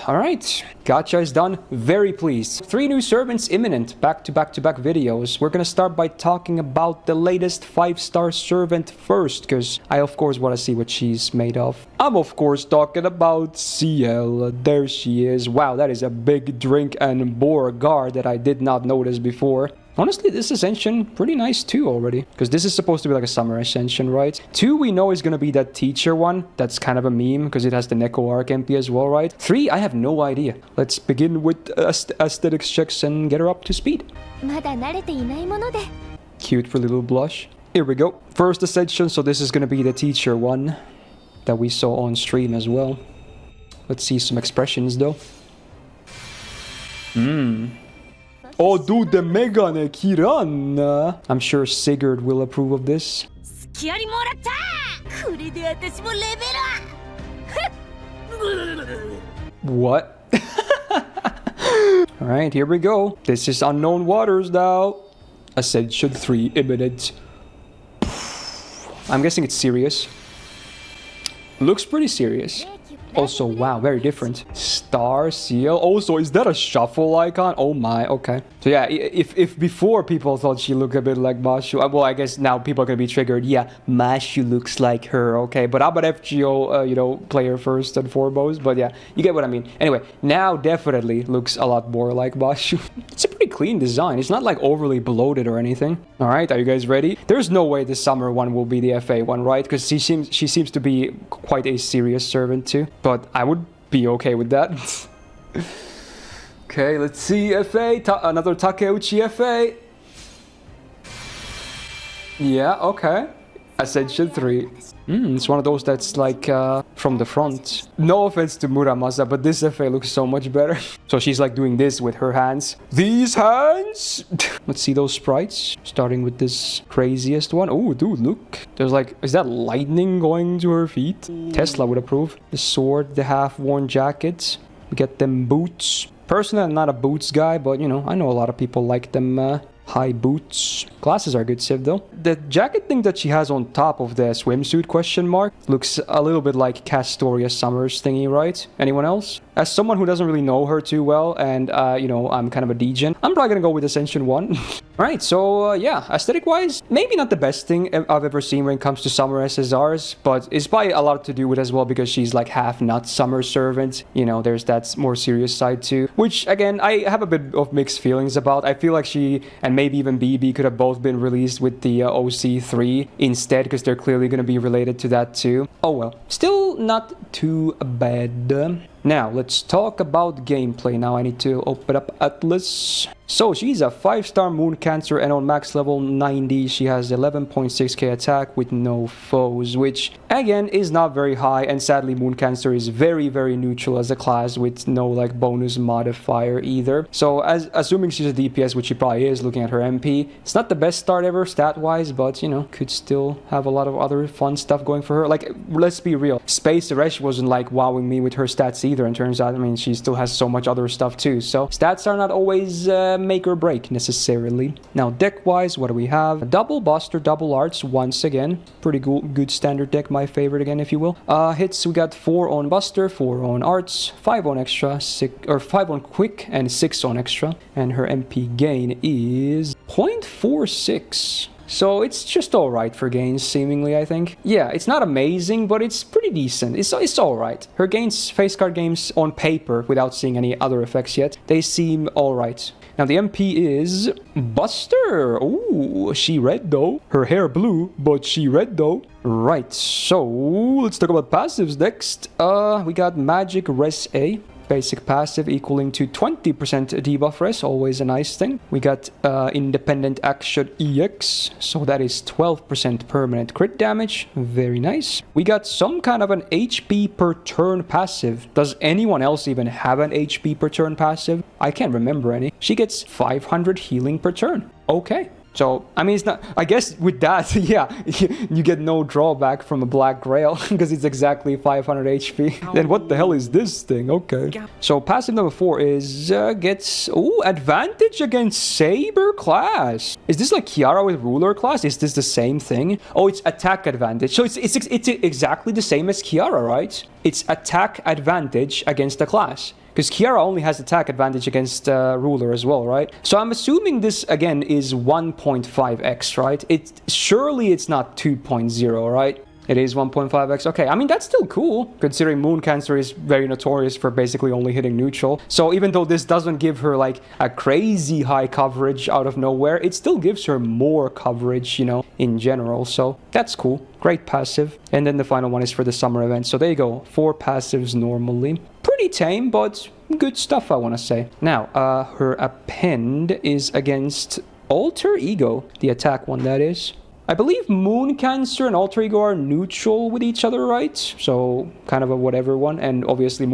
Alright, gacha is done. Very pleased. 3 new servants imminent. Back-to-back-to-back videos. We're gonna start by talking about the latest 5-star servant first, because I of course want to see what she's made of. I'm of course talking about CL. There she is. Wow, that is a big drink and bore guard that I did not notice before. Honestly, this Ascension, pretty nice too already. Because this is supposed to be like a summer Ascension, right? 2 we know is going to be that teacher one. That's kind of a meme because it has the Neko Arc MP as well, right? 3, I have no idea. Let's begin with aesthetics checks and get her up to speed. Cute for little blush. Here we go. First Ascension, so this is going to be the teacher one that we saw on stream as well. Let's see some expressions though. Oh, dude, the Megane Kiran. I'm sure Sigurd will approve of this. What? Alright, here we go. This is unknown waters now. Ascension 3 imminent. I'm guessing it's serious. Looks pretty serious. Also, wow, very different. Star Seal. Also, is that a shuffle icon? Oh my, okay. So yeah, if before people thought she looked a bit like Mashu, well, I guess now people are gonna be triggered. Yeah, Mashu looks like her, okay. But I'm an FGO, player first and foremost. But yeah, you get what I mean. Anyway, now definitely looks a lot more like Mashu. It's a pretty clean design. It's not like overly bloated or anything. All right, are you guys ready? There's no way the summer one will be the FA one, right? Because she seems to be quite a serious servant too. But I would be okay with that. Okay, let's see. FA. Another Takeuchi FA. Yeah, okay. Ascension 3. It's one of those that's like from the front. No offense to Muramasa, but this FA looks so much better. So she's like doing this with her hands. These hands! Let's see those sprites. Starting with this craziest one. Oh, dude, look. There's like, is that lightning going to her feet? Tesla would approve. The sword, the half-worn jacket. We get them boots. Personally, I'm not a boots guy, but you know, I know a lot of people like them high boots. Glasses are good, Civ, though. The jacket thing that she has on top of the swimsuit question mark looks a little bit like Castoria Summers thingy, right? Anyone else? As someone who doesn't really know her too well, and, I'm kind of a degen, I'm probably gonna go with Ascension 1. Alright, so, yeah, aesthetic-wise, maybe not the best thing I've ever seen when it comes to summer SSRs, but it's probably a lot to do with as well because she's like half not summer servant. You know, there's that more serious side too, which, again, I have a bit of mixed feelings about. I feel like she, and maybe even BB, could have both been released with the OC3 instead, because they're clearly going to be related to that too. Oh well, still not too bad. Now, let's talk about gameplay. Now I need to open up Atlas. So, she's a 5-star Moon Cancer and on max level 90, she has 11.6k attack with no foes, which, again, is not very high, and sadly Moon Cancer is very, very neutral as a class with no, like, bonus modifier either. So, assuming she's a DPS, which she probably is, looking at her MP, it's not the best start ever stat-wise, but, you know, could still have a lot of other fun stuff going for her. Like, let's be real, Space Aresh wasn't, like, wowing me with her stats either, and turns out, I mean, she still has so much other stuff too, so stats are not always make or break necessarily. Now, deck-wise, what do we have? A double Buster, double Arts, once again. Pretty good standard deck, my favorite again, if you will. Hits, we got 4 on Buster, 4 on Arts, 5 on Extra, 5 on Quick, and 6 on Extra. And her MP gain is 0.46. So it's just alright for gains, seemingly, I think. Yeah, it's not amazing, but it's pretty decent. It's alright. Her gains, face card games on paper, without seeing any other effects yet, they seem alright. Now the MP is Buster. Ooh, she red though. Her hair blue, but she red though. Right, so let's talk about passives next. We got Magic Res A. Basic passive equaling to 20% debuff res, always a nice thing. We got Independent Action EX, so that is 12% permanent crit damage, very nice. We got some kind of an HP per turn passive. Does anyone else even have an HP per turn passive? I can't remember any. She gets 500 healing per turn. Okay. So, I mean, it's not, I guess with that, yeah, you get no drawback from a Black Grail because it's exactly 500 HP. Then what the hell is this thing? Okay. So, passive number 4 is, gets, advantage against Saber class. Is this like Kiara with Ruler class? Is this the same thing? Oh, it's attack advantage. So, it's exactly the same as Kiara, right? It's attack advantage against the class. Because Kiara only has attack advantage against Ruler as well, right? So I'm assuming this, again, is 1.5x, right? Surely it's not 2.0, right? It is 1.5x. Okay, I mean, that's still cool, considering Moon Cancer is very notorious for basically only hitting neutral. So even though this doesn't give her, like, a crazy high coverage out of nowhere, it still gives her more coverage, you know, in general. So that's cool. Great passive. And then the final one is for the summer event. So there you go. 4 passives normally. Pretty tame, but good stuff, I want to say. Now, her append is against Alter Ego, the attack one, that is. I believe Moon Cancer and Alter Ego are neutral with each other, right? So kind of a whatever one. And obviously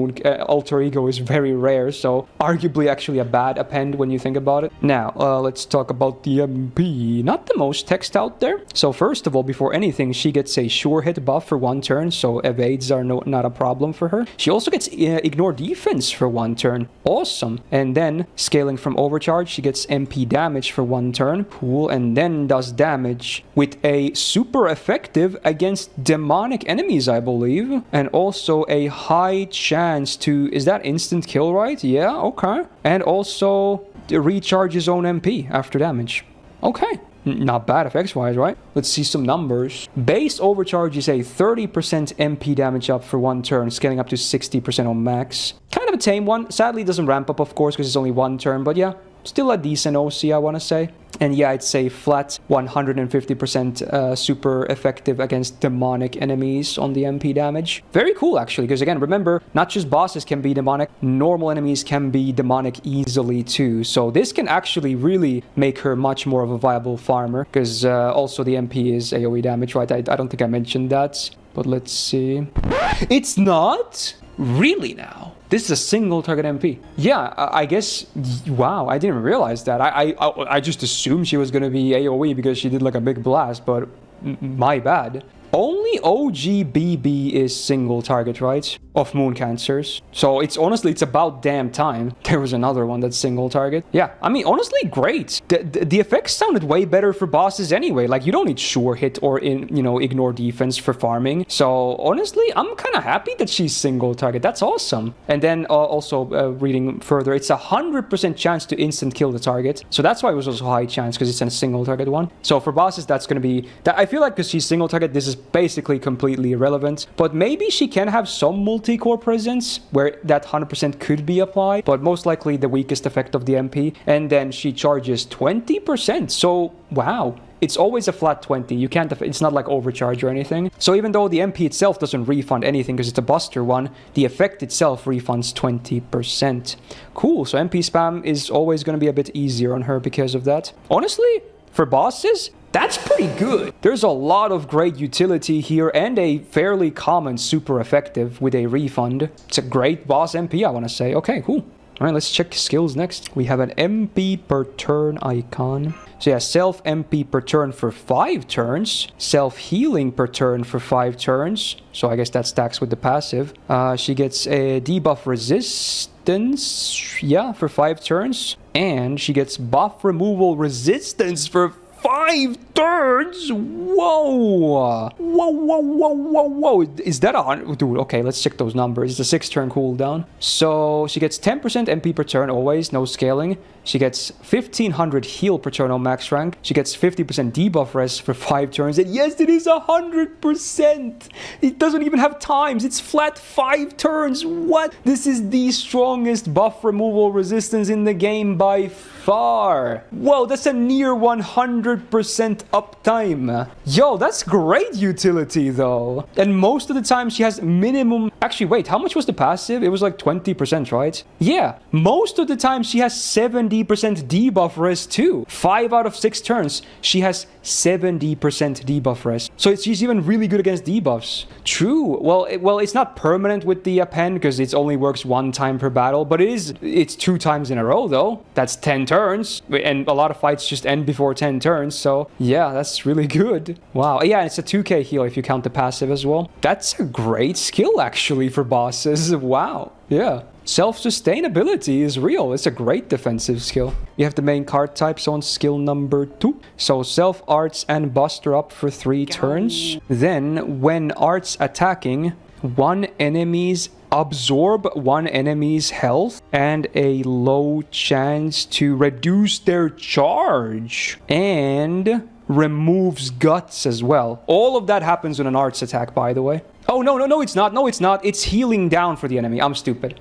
Alter Ego is very rare, so arguably actually a bad append when you think about it. Now, let's talk about the MP. Not the most text out there. So first of all, before anything, she gets a sure hit buff for 1 turn, so evades are not a problem for her. She also gets ignore defense for 1 turn. Awesome. And then scaling from overcharge, she gets MP damage for 1 turn. Cool. And then does damage with a super effective against demonic enemies, I believe. And also a high chance to... Is that instant kill, right? Yeah, okay. And also recharge his own MP after damage. Okay. Not bad effects-wise, right? Let's see some numbers. Base overcharge is a 30% MP damage up for 1 turn, scaling up to 60% on max. Kind of a tame one. Sadly, it doesn't ramp up, of course, because it's only 1 turn. But yeah, still a decent OC, I want to say. And yeah, it's a flat 150% super effective against demonic enemies on the MP damage. Very cool, actually, because again, remember, not just bosses can be demonic, normal enemies can be demonic easily too. So this can actually really make her much more of a viable farmer, because also the MP is AoE damage, right? I don't think I mentioned that, but let's see. It's not? Really now? This is a single target MP. Yeah, I guess... Wow, I didn't realize that. I just assumed she was going to be AoE because she did like a big blast, but my bad. Only OGBB is single target, right? Of Moon Cancers. So it's honestly, it's about damn time there was another one that's single target. Yeah, I mean, honestly, great. The effects sounded way better for bosses anyway. Like, you don't need sure hit or, ignore defense for farming. So honestly, I'm kind of happy that she's single target. That's awesome. And then also reading further, it's 100% chance to instant kill the target. So that's why it was also high chance, because it's a single target one. So for bosses, that's going to be... I feel like because she's single target, this is basically completely irrelevant, but maybe she can have some multi-core presence where that 100% could be applied, but most likely the weakest effect of the MP. And then she charges 20%, so wow, it's always a flat 20. You can't, it's not like overcharge or anything. So even though the MP itself doesn't refund anything because it's a buster one, the effect itself refunds 20%. Cool, so MP spam is always going to be a bit easier on her because of that. Honestly, for bosses, that's pretty good. There's a lot of great utility here and a fairly common super effective with a refund. It's a great boss MP, I want to say. Okay, cool. All right, let's check skills next. We have an MP per turn icon. So yeah, self MP per turn for 5 turns. Self healing per turn for 5 turns. So I guess that stacks with the passive. She gets a debuff resistance, yeah, for 5 turns. And she gets buff removal resistance for 5 turns? Whoa! Whoa. Is that a... Dude, okay, let's check those numbers. It's a 6-turn cooldown. So she gets 10% MP per turn always, no scaling. She gets 1500 heal per turn on max rank. She gets 50% debuff rest for 5 turns. And yes, it is 100%! It doesn't even have times. It's flat 5 turns. What? This is the strongest buff removal resistance in the game by far. Whoa, that's a near 100% uptime. Yo, that's great utility though. And most of the time she has minimum... Actually, wait, how much was the passive? It was like 20%, right? Yeah, most of the time she has 70% debuff rest too. 5 out of 6 turns, she has 70% debuff rest. So she's even really good against debuffs. True. Well, it's not permanent with the append because it only works 1 time per battle, but it's 2 times in a row though. That's 10 turns, and a lot of fights just end before 10 turns, so yeah, that's really good. Wow. Yeah, it's a 2k heal if you count the passive as well. That's a great skill actually for bosses. Wow. Yeah. Self-sustainability is real. It's a great defensive skill. You have the main card types on skill number 2. So self arts and buster up for 3 turns. Then when arts attacking, one enemy's absorb one enemy's health and a low chance to reduce their charge. And removes guts as well. All of that happens on an arts attack, by the way. Oh, no, it's not. No, it's not. It's healing down for the enemy. I'm stupid.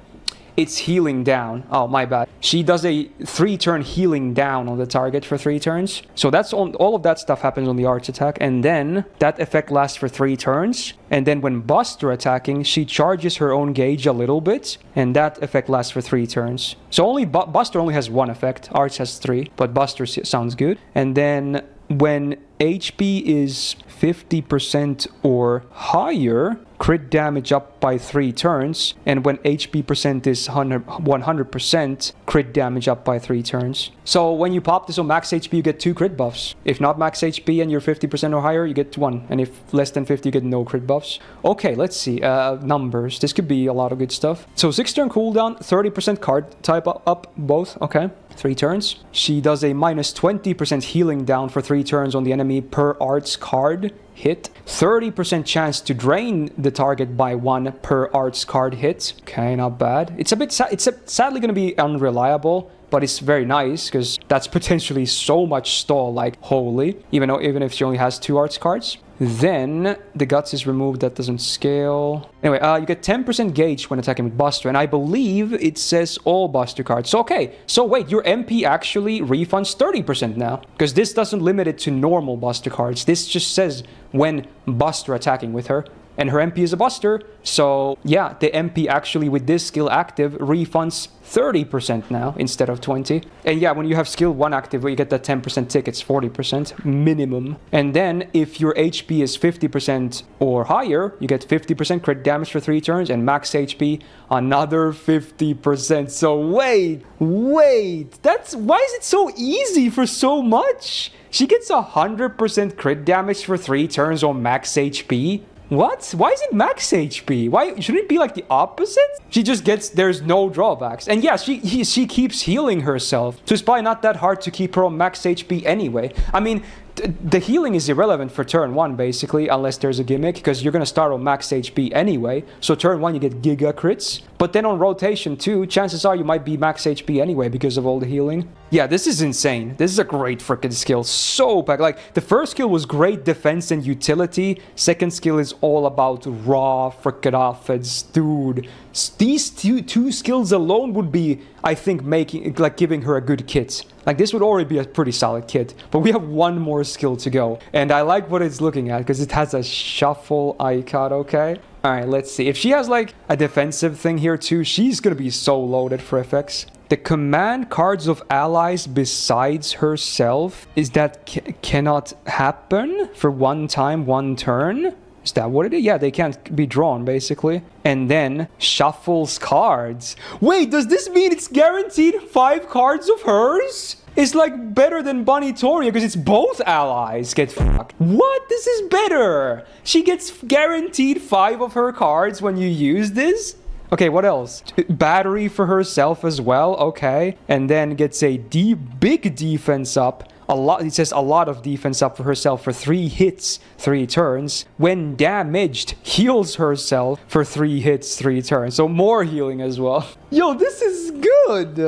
It's healing down. Oh, my bad. She does a 3-turn healing down on the target for 3 turns. So that's all of that stuff happens on the arts attack. And then that effect lasts for 3 turns. And then when Buster attacking, she charges her own gauge a little bit. And that effect lasts for 3 turns. So only Buster only has 1 effect. Arts has 3. But Buster sounds good. And then when HP is 50% or higher, crit damage up by 3 turns. And when HP percent is 100%, crit damage up by 3 turns. So when you pop this on max HP, you get 2 crit buffs. If not max HP and you're 50% or higher, you get 1. And if less than 50, you get no crit buffs. Okay, let's see. Numbers. This could be a lot of good stuff. So 6-turn cooldown, 30% card type up both. Okay. 3 turns. She does a minus 20% healing down for 3 turns on the enemy per arts card hit. 30% chance to drain the target by 1 per arts card hit. Okay, not bad. It's a bit it's sadly going to be unreliable, but it's very nice because that's potentially so much stall, like holy, even if she only has 2 arts cards. Then the guts is removed. That doesn't scale. Anyway, you get 10% gauge when attacking with Buster, and I believe it says all Buster cards. So okay, so wait, your MP actually refunds 30% now, because this doesn't limit it to normal Buster cards. This just says when Buster attacking with her. And her MP is a Buster, so yeah, the MP actually with this skill active refunds 30% now instead of 20. And yeah, when you have skill 1 active, you get that 10% tick, it's 40% minimum. And then if your HP is 50% or higher, you get 50% crit damage for 3 turns, and max HP another 50%. So wait, that's why is it so easy for so much? She gets 100% crit damage for 3 turns on max HP. What? Why is it max HP? Why shouldn't it be like the opposite? She just gets, there's no drawbacks. And yeah, she keeps healing herself. So it's probably not that hard to keep her on max HP anyway. I mean, the healing is irrelevant for turn 1 basically, unless there's a gimmick, because you're going to start on max HP anyway. So turn 1 you get giga crits. But then on rotation 2, chances are you might be max HP anyway because of all the healing. Yeah, this is insane. This is a great freaking skill. So packed. Like, the first skill was great defense and utility. Second skill is all about raw freaking offense. Dude, these two skills alone would be, I think, giving her a good kit. Like, this would already be a pretty solid kit. But we have 1 more skill to go. And I like what it's looking at because it has a shuffle icon, okay? Alright, let's see. If she has, like, a defensive thing here too, she's gonna be so loaded for effects. The command cards of allies besides herself, is that cannot happen for 1 time, 1 turn? Is that what it is? Yeah, they can't be drawn, basically. And then shuffles cards. Wait, does this mean it's guaranteed 5 cards of hers? It's like better than Bunnytoria because it's both allies get fucked. What? This is better. She gets guaranteed 5 of her cards when you use this? Okay, what else? Battery for herself as well, okay. And then gets a big defense up. It says a lot of defense up for herself for 3 hits, 3 turns. When damaged, heals herself for 3 hits, 3 turns. So more healing as well. Yo, this is good.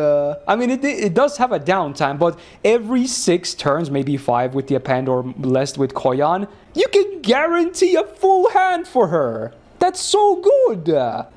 I mean, it does have a downtime, but every 6 turns, maybe 5 with the append or less with Koyan, you can guarantee a full hand for her. That's so good.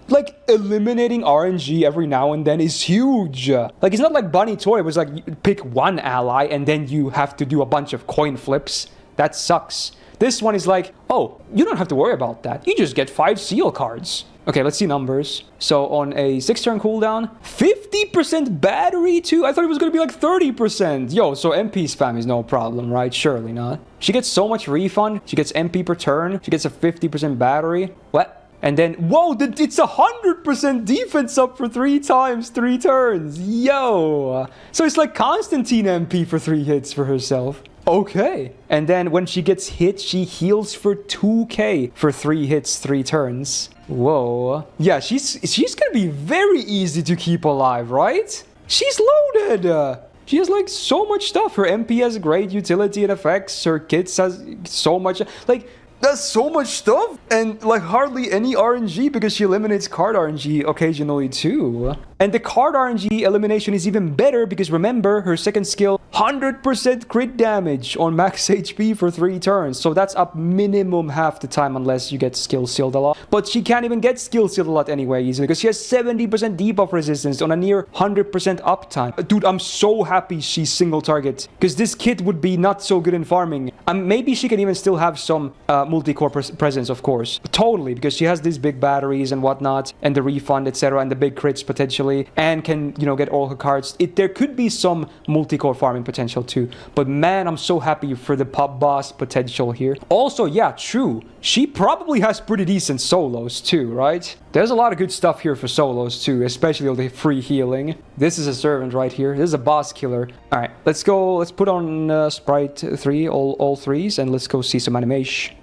Like, eliminating RNG every now and then is huge. Like, it's not like Bunnytoria, it was like, you pick 1 ally and then you have to do a bunch of coin flips. That sucks. This one is like, oh, you don't have to worry about that. You just get 5 seal cards. Okay, let's see numbers. So on a 6-turn cooldown, 50% battery too? I thought it was going to be like 30%. Yo, so MP spam is no problem, right? Surely not. She gets so much refund. She gets MP per turn. She gets a 50% battery. What? And then, whoa, it's 100% defense up for 3 times, 3 turns. Yo. So it's like Constantine MP for 3 hits for herself. Okay. And then when she gets hit, she heals for 2k for 3 hits, 3 turns. Whoa. Yeah, she's gonna be very easy to keep alive, right? She's loaded. She has like so much stuff. Her MP has great utility and effects. Her kits has so much. Like, That's so much stuff, and like hardly any RNG because she eliminates card RNG occasionally too. And the card RNG elimination is even better because remember, her second skill, 100% crit damage on max HP for 3 turns. So that's up minimum half the time unless you get skill sealed a lot. But she can't even get skill sealed a lot anyway easily because she has 70% debuff resistance on a near 100% uptime. Dude, I'm so happy she's single target because this kit would be not so good in farming. Maybe she can even still have some multi-core presence, of course. Totally, because she has these big batteries and whatnot, and the refund, etc., and the big crits potentially, and can, you know, get all her cards. There could be some multi-core farming potential too. But man, I'm so happy for the pop boss potential here. Also, yeah, true. She probably has pretty decent solos too, right? There's a lot of good stuff here for solos too, especially all the free healing. This is a servant right here. This is a boss killer. All right, let's go. Let's put on Sprite 3, all threes, and let's go see some animation.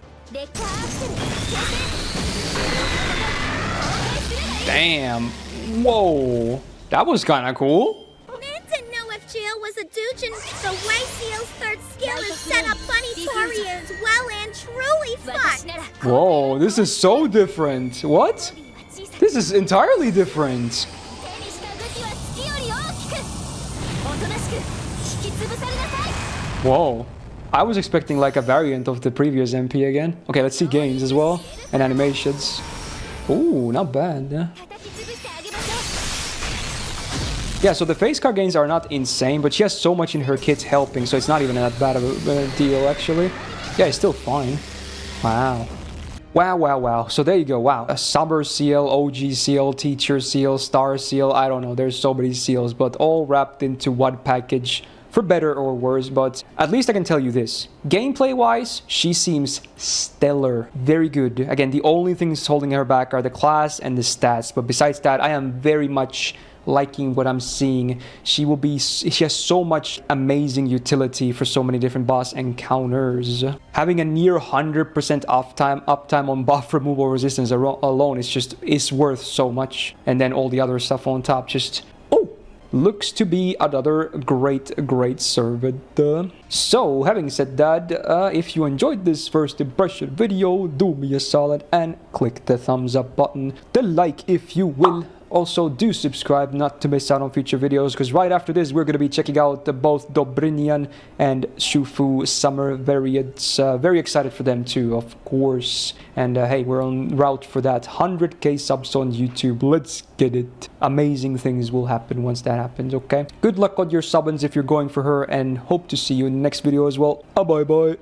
Damn. Whoa. That was kind of cool. Man didn't know if Jill was a Dujin. The way Seal's third skill is set up Bunny Toria is well and truly fun. Whoa, this is so different. What? This is entirely different. Whoa. I was expecting like a variant of the previous MP again. Okay, let's see gains as well. And animations. Ooh, not bad. Yeah, so the face card gains are not insane, but she has so much in her kit helping, so it's not even that bad of a deal, actually. Yeah, it's still fine. Wow. Wow, wow, wow. So there you go. Wow. A Summer Seal, OG Seal, Teacher Seal, Star Seal. I don't know. There's so many seals, but all wrapped into one package. For better or worse, but at least I can tell you this. Gameplay-wise, she seems stellar. Very good. Again, the only things holding her back are the class and the stats. But besides that, I am very much liking what I'm seeing. She has so much amazing utility for so many different boss encounters. Having a near 100% uptime on buff removal resistance alone is worth so much. And then all the other stuff on top just... looks to be another great servant. So, having said that, if you enjoyed this first impression video, do me a solid and click the thumbs up button, the like if you will. Also, do subscribe not to miss out on future videos, because right after this, we're going to be checking out both Dobrinian and Shufu summer variants. Very excited for them too, of course. And hey, we're on route for that 100k subs on YouTube. Let's get it. Amazing things will happen once that happens, okay? Good luck on your subbins if you're going for her, and hope to see you in the next video as well. Bye-bye.